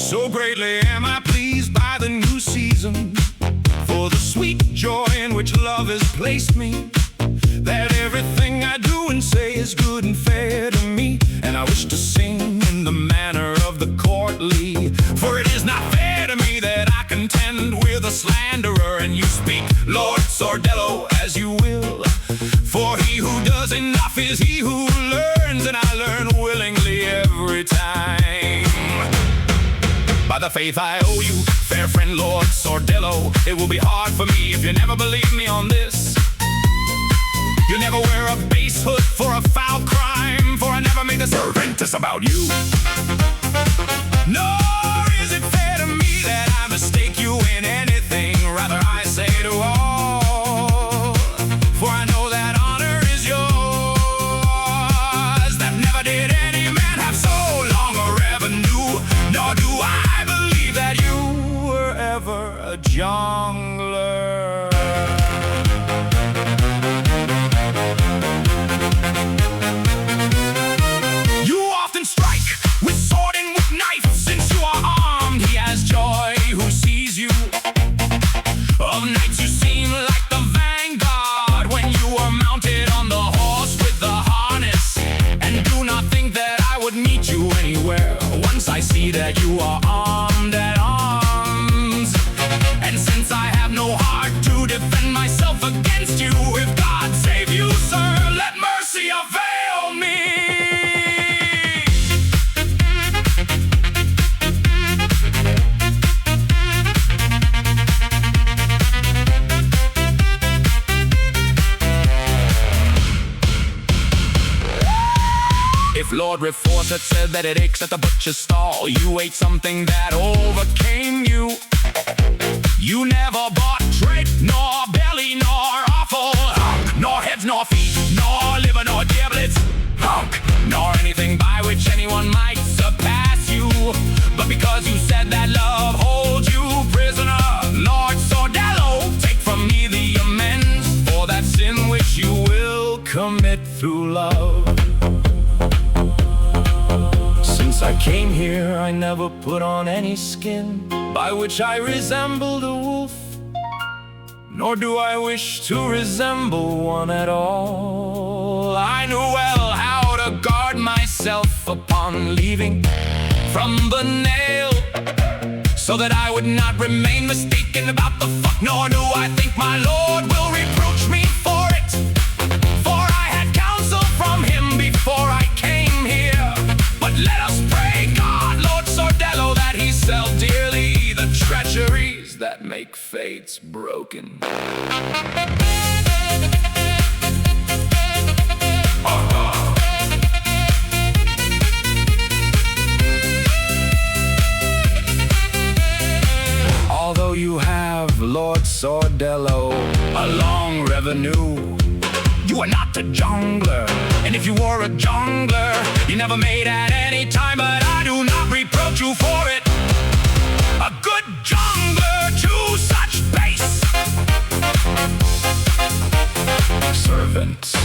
So greatly am I pleased by the new season, for the sweet joy in which love has placed me, that everything I do and say is good and fair to me. And I wish to sing in the manner of the courtly, for it is not fair to me that I contend with a slanderer. And you speak, Lord Sordello, as you will, for he who does enough is he who learns, and I learn willingly every time. By the faith I owe you, fair friend Lord Sordello, it will be hard for me if you never believe me on this. You never wear a base hood for a foul crime, for I never made a serpentis about you. Nor is it fair to me that I mistake you in anything, rather I say to all, for I know that honor is yours, that never did any man have so long a revenue, nor do I believe that you were ever a jongler. You often strike with sword and with knife, since you are armed. He has joy who sees you. Of nights you seem like the vanguard, when you are mounted on the horse with the harness. And do not think that I would meet you anywhere, once I see that you are armed at arms. And since I have no heart to defend myself against you, if God save you, sir, let mercy avail me. If Lord Reforce had said that it aches at the butcher's stall, you ate something that overcame you. You never bought drape, nor belly, nor offal, nor heads, nor feet, nor liver, nor giblets, nor anything by which anyone might surpass you. But because you said that love holds you prisoner, Lord Sordello, take from me the amends for that sin which you will commit through love. Since I came here, I never put on any skin by which I resembled a wolf, nor do I wish to resemble one at all. I knew well how to guard myself upon leaving from the nail, so that I would not remain mistaken about the fuck. Nor do I think my Lord will reproach me for it, for I had counsel from him before I came here. But let us pray God, Lord Sordello, that he sell dearly the treacheries that make fates broken. Although you have, Lord Sordello, a long revenue, you are not a jongler. And if you were a jongler, you never made at any time. But I do not reproach you for it. A good jongler to such base servants.